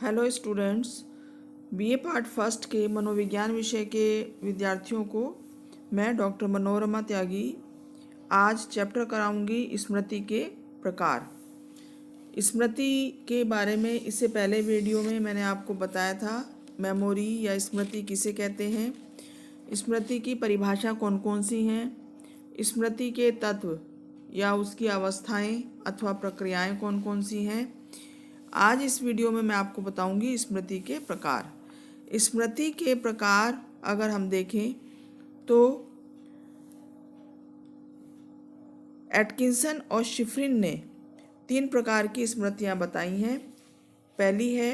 Hello students, BA part first के मनोविज्ञान विषय के विद्यार्थियों को मैं डॉक्टर मनोरमा त्यागी आज चैप्टर कराऊंगी स्मृति के प्रकार। स्मृति के बारे में इससे पहले वीडियो में मैंने आपको बताया था मेमोरी या स्मृति किसे कहते हैं, स्मृति की परिभाषा कौन कौन सी हैं, स्मृति के तत्व या उसकी अवस्थाएं अथवा प्रक्रियाएं कौन कौन सी हैं। आज इस वीडियो में मैं आपको बताऊंगी स्मृति के प्रकार। स्मृति के प्रकार अगर हम देखें तो एटकिंसन और शिफ्रिन ने 3 प्रकार की स्मृतियां बताई हैं। पहली है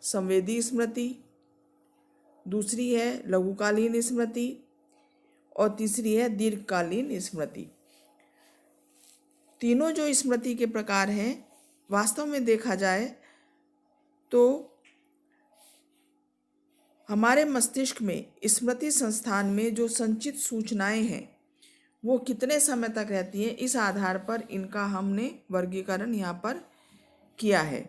संवेदी स्मृति, दूसरी है लघुकालीन स्मृति और तीसरी है दीर्घकालीन स्मृति। तीनों जो स्मृति के प्रकार हैं वास्तव में देखा जाए तो हमारे मस्तिष्क में स्मृति संस्थान में जो संचित सूचनाएं हैं वो कितने समय तक रहती हैं, इस आधार पर इनका हमने वर्गीकरण यहाँ पर किया है।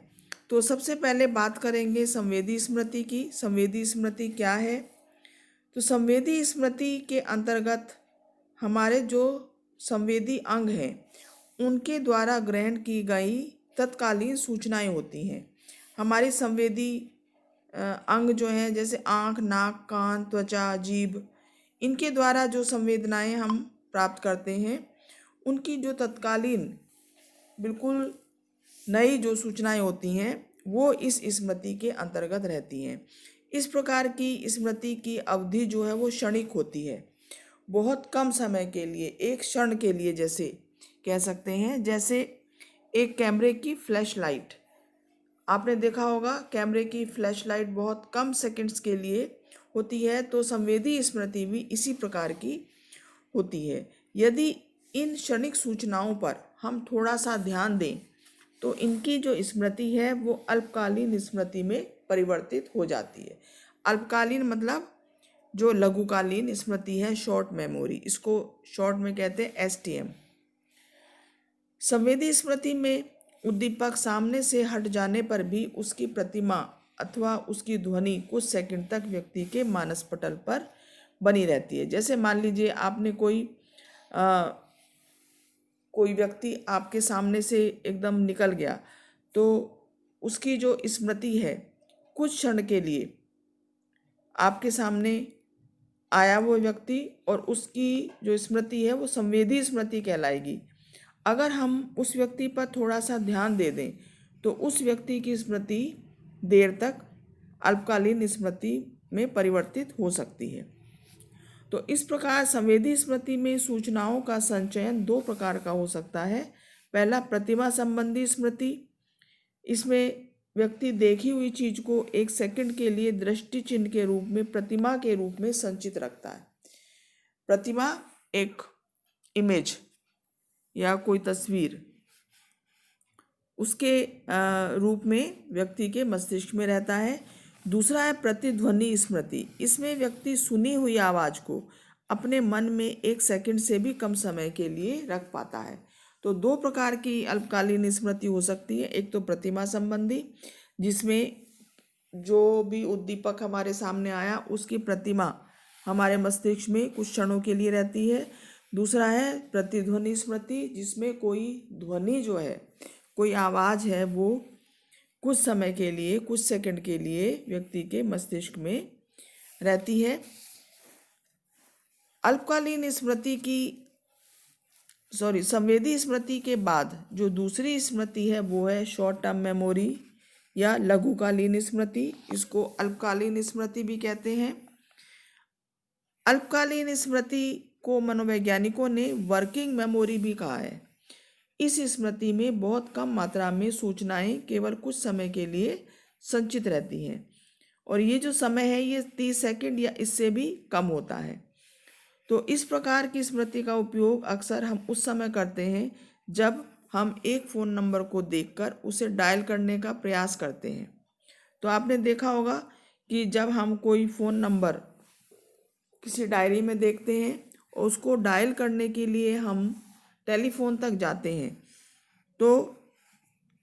तो सबसे पहले बात करेंगे संवेदी स्मृति की। संवेदी स्मृति क्या है? तो संवेदी स्मृति के अंतर्गत हमारे जो संवेदी अंग हैं उनके द्वारा ग्रहण की गई तत्कालीन सूचनाएं होती हैं। हमारी संवेदी अंग जो हैं जैसे आँख, नाक, कान, त्वचा, जीभ, इनके द्वारा जो संवेदनाएं हम प्राप्त करते हैं उनकी जो तत्कालीन बिल्कुल नई जो सूचनाएं होती हैं वो इस स्मृति के अंतर्गत रहती हैं। इस प्रकार की स्मृति की अवधि जो है वो क्षणिक होती है, बहुत कम समय के लिए, एक क्षण के लिए जैसे कह सकते हैं। जैसे एक कैमरे की फ्लैश लाइट, आपने देखा होगा कैमरे की फ्लैश लाइट बहुत कम सेकंड्स के लिए होती है, तो संवेदी स्मृति भी इसी प्रकार की होती है। यदि इन क्षणिक सूचनाओं पर हम थोड़ा सा ध्यान दें तो इनकी जो स्मृति है वो अल्पकालीन स्मृति में परिवर्तित हो जाती है। अल्पकालीन मतलब जो लघुकालीन स्मृति है, शॉर्ट मेमोरी, इसको शॉर्ट में कहते हैं STM। संवेदी स्मृति में उद्दीपक सामने से हट जाने पर भी उसकी प्रतिमा अथवा उसकी ध्वनि कुछ सेकंड तक व्यक्ति के मानस पटल पर बनी रहती है। जैसे मान लीजिए आपने कोई व्यक्ति आपके सामने से एकदम निकल गया तो उसकी जो स्मृति है कुछ क्षण के लिए आपके सामने आया वो व्यक्ति और उसकी जो स्मृति है वो संवेदी स्मृति कहलाएगी। अगर हम उस व्यक्ति पर थोड़ा सा ध्यान दे दें तो उस व्यक्ति की स्मृति देर तक अल्पकालीन स्मृति में परिवर्तित हो सकती है। तो इस प्रकार संवेदी स्मृति में सूचनाओं का संचयन 2 प्रकार का हो सकता है। पहला प्रतिमा संबंधी स्मृति, इसमें व्यक्ति देखी हुई चीज को एक सेकंड के लिए दृष्टि चिन्ह के रूप में, प्रतिमा के रूप में संचित रखता है। प्रतिमा एक इमेज या कोई तस्वीर उसके रूप में व्यक्ति के मस्तिष्क में रहता है। दूसरा है प्रतिध्वनि स्मृति, इसमें व्यक्ति सुनी हुई आवाज़ को अपने मन में एक सेकंड से भी कम समय के लिए रख पाता है। तो 2 प्रकार की अल्पकालीन स्मृति हो सकती है। एक तो प्रतिमा संबंधी, जिसमें जो भी उद्दीपक हमारे सामने आया उसकी प्रतिमा हमारे मस्तिष्क में कुछ क्षणों के लिए रहती है। दूसरा है प्रतिध्वनि स्मृति, जिसमें कोई ध्वनि जो है, कोई आवाज़ है, वो कुछ समय के लिए, कुछ सेकंड के लिए व्यक्ति के मस्तिष्क में रहती है। अल्पकालीन स्मृति की संवेदी स्मृति के बाद जो दूसरी स्मृति है वो है शॉर्ट टर्म मेमोरी या लघुकालीन स्मृति, इसको अल्पकालीन स्मृति भी कहते हैं। अल्पकालीन स्मृति को मनोवैज्ञानिकों ने वर्किंग मेमोरी भी कहा है। इस स्मृति में बहुत कम मात्रा में सूचनाएं केवल कुछ समय के लिए संचित रहती हैं और ये जो समय है ये 30 सेकंड या इससे भी कम होता है। तो इस प्रकार की स्मृति का उपयोग अक्सर हम उस समय करते हैं जब हम एक फ़ोन नंबर को देखकर उसे डायल करने का प्रयास करते हैं। तो आपने देखा होगा कि जब हम कोई फ़ोन नंबर किसी डायरी में देखते हैं और उसको डायल करने के लिए हम टेलीफोन तक जाते हैं तो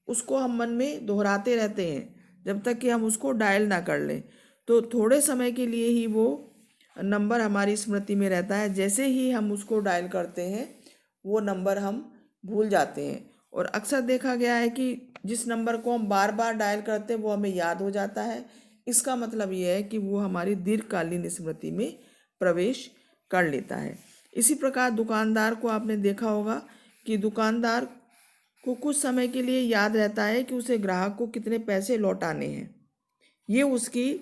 उसको हम मन में दोहराते रहते हैं। जब तक कि हम उसको डायल ना कर लें। तो थोड़े समय के लिए ही वो नंबर हमारी स्मृति में रहता है, जैसे ही हम उसको डायल करते हैं वो नंबर हम भूल जाते हैं। और अक्सर देखा गया है कि जिस नंबर को हम बार बार डायल करते हैं वो हमें याद हो जाता है। इसका मतलब ये है कि वो हमारी दीर्घकालीन स्मृति में प्रवेश कर लेता है। इसी प्रकार दुकानदार को आपने देखा होगा कि दुकानदार को कुछ समय के लिए याद रहता है कि उसे ग्राहक को कितने पैसे लौटाने हैं। ये उसकी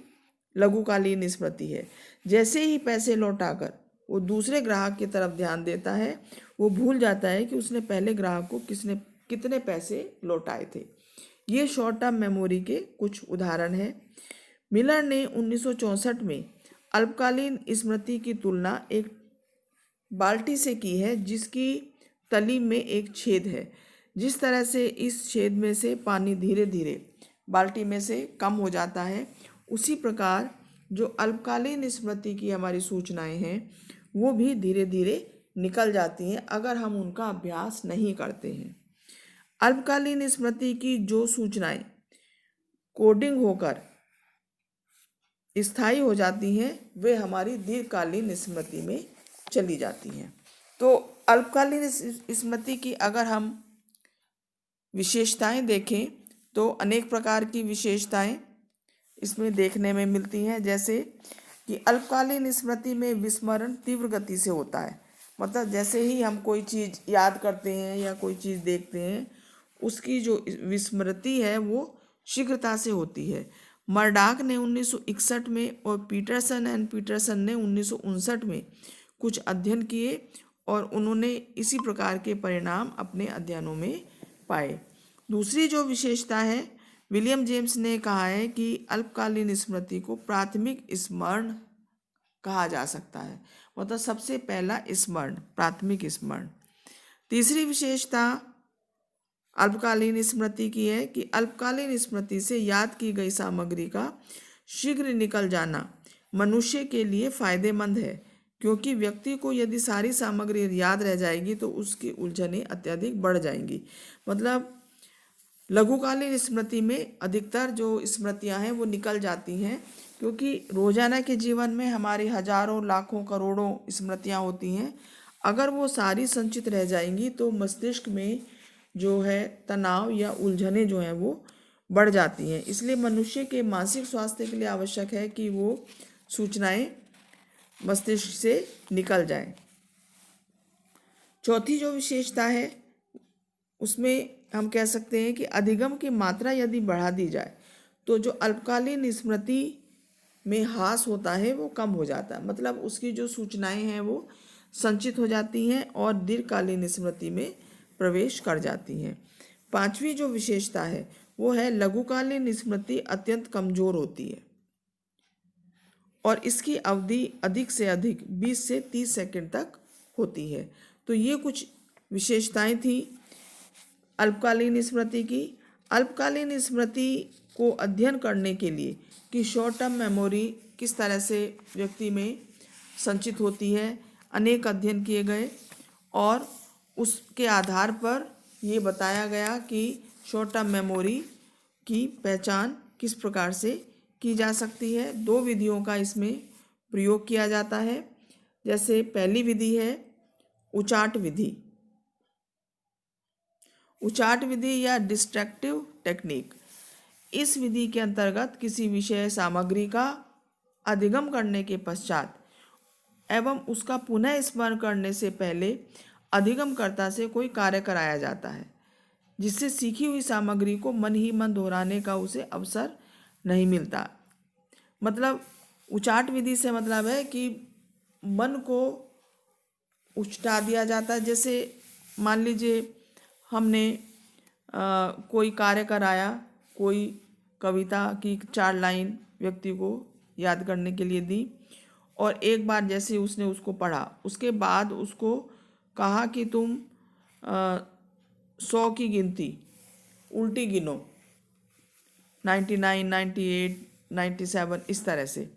लघुकालीन स्मृति है। जैसे ही पैसे लौटाकर वो दूसरे ग्राहक की तरफ ध्यान देता है, वो भूल जाता है कि उसने पहले ग्राहक को कितने पैसे लौटाए थे। ये शॉर्ट टर्म मेमोरी के कुछ उदाहरण हैं। मिलर ने 1964 में अल्पकालीन स्मृति की तुलना एक बाल्टी से की है जिसकी तली में एक छेद है। जिस तरह से इस छेद में से पानी धीरे धीरे बाल्टी में से कम हो जाता है, उसी प्रकार जो अल्पकालीन स्मृति की हमारी सूचनाएं हैं वो भी धीरे धीरे निकल जाती हैं अगर हम उनका अभ्यास नहीं करते हैं। अल्पकालीन स्मृति की जो सूचनाएं कोडिंग होकर स्थायी हो जाती हैं वे हमारी दीर्घकालीन स्मृति में चली जाती हैं। तो अल्पकालीन स्मृति की अगर हम विशेषताएं देखें तो अनेक प्रकार की विशेषताएं इसमें देखने में मिलती हैं। जैसे कि अल्पकालीन स्मृति में विस्मरण तीव्र गति से होता है। मतलब जैसे ही हम कोई चीज़ याद करते हैं या कोई चीज़ देखते हैं, उसकी जो विस्मृति है वो शीघ्रता से होती है। मर्डाक ने 1961 में और पीटरसन ने 1959 में कुछ अध्ययन किए और उन्होंने इसी प्रकार के परिणाम अपने अध्ययनों में पाए। दूसरी जो विशेषता है, विलियम जेम्स ने कहा है कि अल्पकालीन स्मृति को प्राथमिक स्मरण कहा जा सकता है। मतलब सबसे पहला स्मरण, प्राथमिक स्मरण। तीसरी विशेषता अल्पकालीन स्मृति की है कि अल्पकालीन स्मृति से याद की गई सामग्री का शीघ्र निकल जाना मनुष्य के लिए फायदेमंद है, क्योंकि व्यक्ति को यदि सारी सामग्री याद रह जाएगी तो उसकी उलझनें अत्यधिक बढ़ जाएंगी। मतलब लघुकालीन स्मृति में अधिकतर जो स्मृतियां हैं वो निकल जाती हैं, क्योंकि रोजाना के जीवन में हमारी हजारों लाखों करोड़ों स्मृतियां होती हैं। अगर वो सारी संचित रह जाएंगी तो मस्तिष्क में जो है तनाव या उलझनें जो हैं वो बढ़ जाती हैं। इसलिए मनुष्य के मानसिक स्वास्थ्य के लिए आवश्यक है कि वो सूचनाएं मस्तिष्क से निकल जाएं। चौथी जो विशेषता है उसमें हम कह सकते हैं कि अधिगम की मात्रा यदि बढ़ा दी जाए तो जो अल्पकालीन स्मृति में ह्रास होता है वो कम हो जाता है। मतलब उसकी जो सूचनाएं हैं वो संचित हो जाती हैं और दीर्घकालीन स्मृति में प्रवेश कर जाती हैं। पांचवी जो विशेषता है वो है लघुकालीन स्मृति अत्यंत कमजोर होती है और इसकी अवधि अधिक से अधिक 20 से 30 सेकंड तक होती है। तो ये कुछ विशेषताएं थी अल्पकालीन स्मृति की। अल्पकालीन स्मृति को अध्ययन करने के लिए कि शॉर्ट टर्म मेमोरी किस तरह से व्यक्ति में संचित होती है, अनेक अध्ययन किए गए और उसके आधार पर ये बताया गया कि शॉर्ट टर्म मेमोरी की पहचान किस प्रकार से की जा सकती है। दो विधियों का इसमें प्रयोग किया जाता है। जैसे पहली विधि है उचाट विधि। उचाट विधि या डिस्ट्रैक्टिव टेक्निक। इस विधि के अंतर्गत किसी विषय सामग्री का अधिगम करने के पश्चात एवं उसका पुनः स्मरण करने से पहले अधिगमकर्ता से कोई कार्य कराया जाता है, जिससे सीखी हुई सामग्री को मन ही मन दोहराने का उसे अवसर नहीं मिलता। मतलब उचाट विधि से मतलब है कि मन को उचटा दिया जाता है। जैसे मान लीजिए हमने कोई कार्य कराया, कोई कविता की 4 लाइन व्यक्ति को याद करने के लिए दी और एक बार जैसे उसने उसको पढ़ा, उसके बाद उसको कहा कि तुम 100 की गिनती उल्टी गिनो, 99, 98, 97 इस तरह से।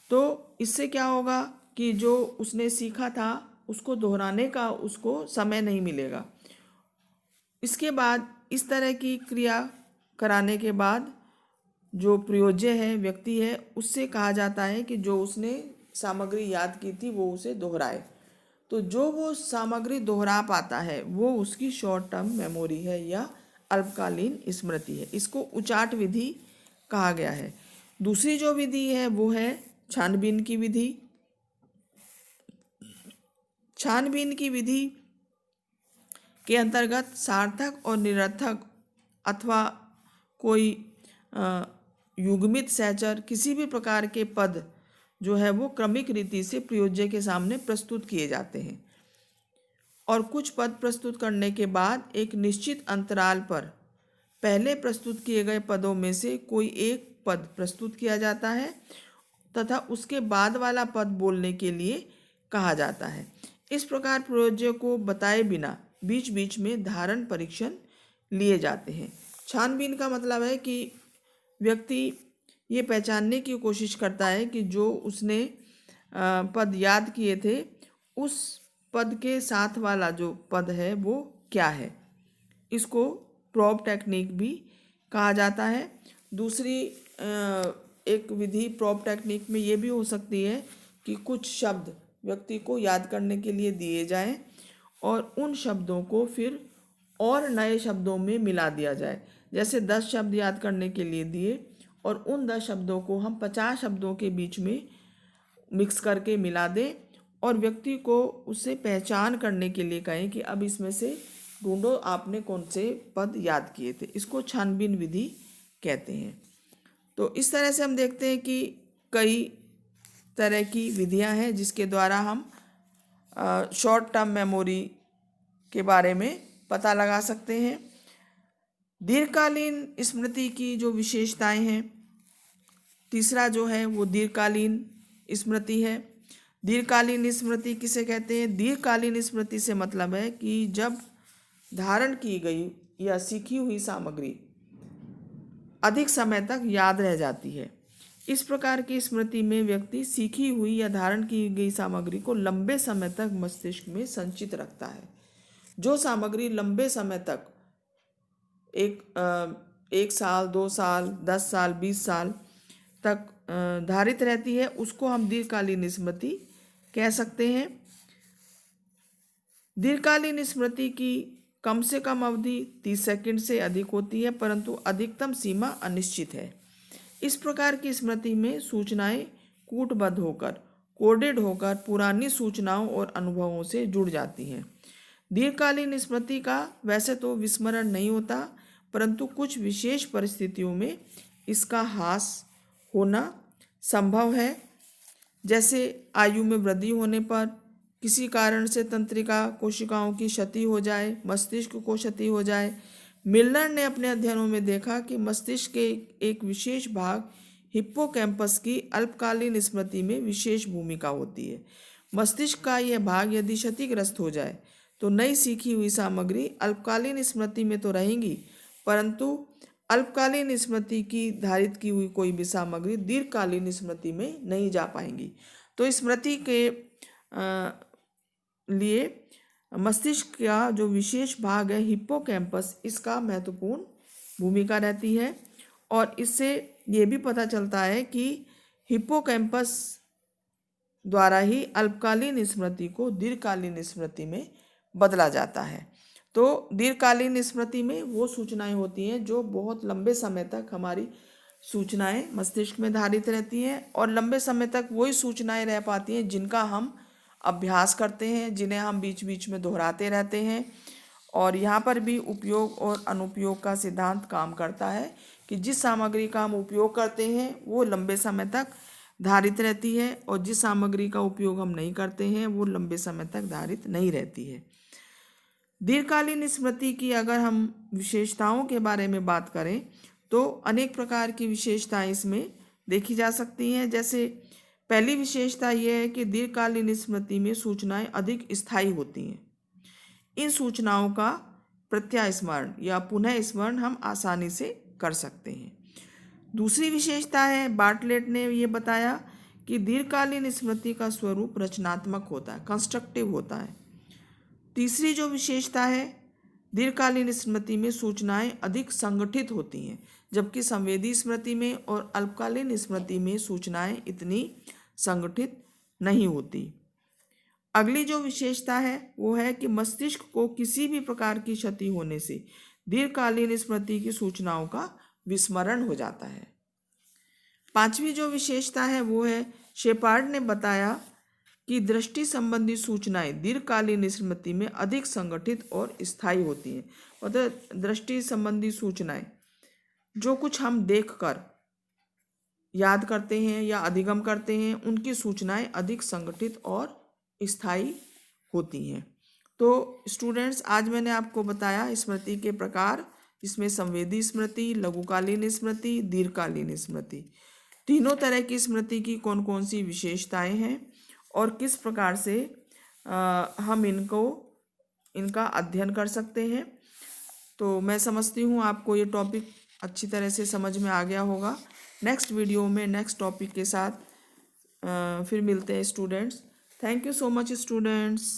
तो इससे क्या होगा कि जो उसने सीखा था उसको दोहराने का उसको समय नहीं मिलेगा। इसके बाद इस तरह की क्रिया कराने के बाद जो प्रयोज्य है व्यक्ति है उससे कहा जाता है कि जो उसने सामग्री याद की थी वो उसे दोहराए। तो जो वो सामग्री दोहरा पाता है वो उसकी शॉर्ट टर्म मेमोरी है या अल्पकालीन स्मृति है। इसको उचाट विधि कहा गया है। दूसरी जो विधि है वो है छानबीन की विधि। छानबीन की विधि के अंतर्गत सार्थक और निरर्थक अथवा कोई युग्मित सहचर किसी भी प्रकार के पद जो है वो क्रमिक रीति से प्रयोज्य के सामने प्रस्तुत किए जाते हैं और कुछ पद प्रस्तुत करने के बाद एक निश्चित अंतराल पर पहले प्रस्तुत किए गए पदों में से कोई एक पद प्रस्तुत किया जाता है तथा उसके बाद वाला पद बोलने के लिए कहा जाता है। इस प्रकार प्रयोज्य को बताए बिना बीच बीच में धारण परीक्षण लिए जाते हैं। छानबीन का मतलब है कि व्यक्ति ये पहचानने की कोशिश करता है कि जो उसने पद याद किए थे उस पद के साथ वाला जो पद है वो क्या है। इसको प्रोब टेक्निक भी कहा जाता है। दूसरी एक विधि प्रोब टेक्निक में ये भी हो सकती है कि कुछ शब्द व्यक्ति को याद करने के लिए दिए जाएं और उन शब्दों को फिर और नए शब्दों में मिला दिया जाए। जैसे 10 शब्द याद करने के लिए दिए और उन 10 शब्दों को हम 50 शब्दों के बीच में मिक्स करके मिला दें और व्यक्ति को उससे पहचान करने के लिए कहें कि अब इसमें से ढूंढो आपने कौन से पद याद किए थे। इसको छानबीन विधि कहते हैं। तो इस तरह से हम देखते हैं कि कई तरह की विधियां हैं जिसके द्वारा हम शॉर्ट टर्म मेमोरी के बारे में पता लगा सकते हैं। दीर्घकालीन स्मृति की जो विशेषताएं हैं, तीसरा जो है वो दीर्घकालीन स्मृति है। दीर्घकालीन स्मृति किसे कहते हैं? दीर्घकालीन स्मृति से मतलब है कि जब धारण की गई या सीखी हुई सामग्री अधिक समय तक याद रह जाती है। इस प्रकार की स्मृति में व्यक्ति सीखी हुई या धारण की गई सामग्री को लंबे समय तक मस्तिष्क में संचित रखता है। जो सामग्री लंबे समय तक एक साल, 2 साल, 10 साल, 20 साल तक धारित रहती है उसको हम दीर्घकालीन स्मृति कह सकते हैं। दीर्घकालीन स्मृति की कम से कम अवधि 30 सेकंड से अधिक होती है परंतु अधिकतम सीमा अनिश्चित है। इस प्रकार की स्मृति में सूचनाएं कूटबद्ध होकर, कोडेड होकर पुरानी सूचनाओं और अनुभवों से जुड़ जाती हैं। दीर्घकालीन स्मृति का वैसे तो विस्मरण नहीं होता परंतु कुछ विशेष परिस्थितियों में इसका ह्रास होना संभव है। जैसे आयु में वृद्धि होने पर, किसी कारण से तंत्रिका कोशिकाओं की क्षति हो जाए, मस्तिष्क को क्षति हो जाए। मिलर ने अपने अध्ययनों में देखा कि मस्तिष्क के एक विशेष भाग हिप्पोकैम्पस की अल्पकालीन स्मृति में विशेष भूमिका होती है। मस्तिष्क का यह भाग यदि क्षतिग्रस्त हो जाए तो नई सीखी हुई सामग्री अल्पकालीन स्मृति में तो रहेंगी परंतु अल्पकालीन स्मृति की धारित की हुई कोई भी सामग्री दीर्घकालीन स्मृति में नहीं जा पाएंगी। तो स्मृति के लिए मस्तिष्क का जो विशेष भाग है हिप्पोकैम्पस, इसका महत्वपूर्ण भूमिका रहती है और इससे ये भी पता चलता है कि हिप्पोकैम्पस द्वारा ही अल्पकालीन स्मृति को दीर्घकालीन स्मृति में बदला जाता है। तो दीर्घकालीन स्मृति में वो सूचनाएं होती हैं जो बहुत लंबे समय तक हमारी सूचनाएं मस्तिष्क में धारित रहती हैं और लंबे समय तक वही सूचनाएं रह पाती हैं जिनका हम अभ्यास करते हैं, जिन्हें हम बीच बीच में दोहराते रहते हैं। और यहाँ पर भी उपयोग और अनुपयोग का सिद्धांत काम करता है कि जिस सामग्री का हम उपयोग करते हैं वो लंबे समय तक धारित रहती है और जिस सामग्री का उपयोग हम नहीं करते हैं वो लंबे समय तक धारित नहीं रहती है। दीर्घकालीन स्मृति की अगर हम विशेषताओं के बारे में बात करें तो अनेक प्रकार की विशेषताएं इसमें देखी जा सकती हैं। जैसे पहली विशेषता यह है कि दीर्घकालीन स्मृति में सूचनाएं अधिक स्थायी होती हैं। इन सूचनाओं का प्रत्यास्मरण या पुनः स्मरण हम आसानी से कर सकते हैं। दूसरी विशेषता है, बार्टलेट ने यह बताया कि दीर्घकालीन स्मृति का स्वरूप रचनात्मक होता है, कंस्ट्रक्टिव होता है। तीसरी जो विशेषता है दीर्घकालीन स्मृति में सूचनाएं अधिक संगठित होती हैं, जबकि संवेदी स्मृति में और अल्पकालीन स्मृति में सूचनाएं इतनी संगठित नहीं होती। अगली जो विशेषता है वो है कि मस्तिष्क को किसी भी प्रकार की क्षति होने से दीर्घकालीन स्मृति की सूचनाओं का विस्मरण हो जाता है। पांचवी जो विशेषता है वो है, शेपार्ड ने बताया कि दृष्टि संबंधी सूचनाएं दीर्घकालीन स्मृति में अधिक संगठित और स्थायी होती हैं। मतलब दृष्टि संबंधी सूचनाएं, जो कुछ हम देखकर याद करते हैं या अधिगम करते हैं, उनकी सूचनाएं अधिक संगठित और स्थायी होती हैं। तो स्टूडेंट्स, आज मैंने आपको बताया स्मृति के प्रकार, इसमें संवेदी स्मृति, लघुकालीन स्मृति, दीर्घकालीन स्मृति, तीनों तरह की स्मृति की कौन कौन सी विशेषताएं हैं और किस प्रकार से हम इनका अध्ययन कर सकते हैं। तो मैं समझती हूँ आपको ये टॉपिक अच्छी तरह से समझ में आ गया होगा। नेक्स्ट वीडियो में नेक्स्ट टॉपिक के साथ फिर मिलते हैं students. Thank you so much students.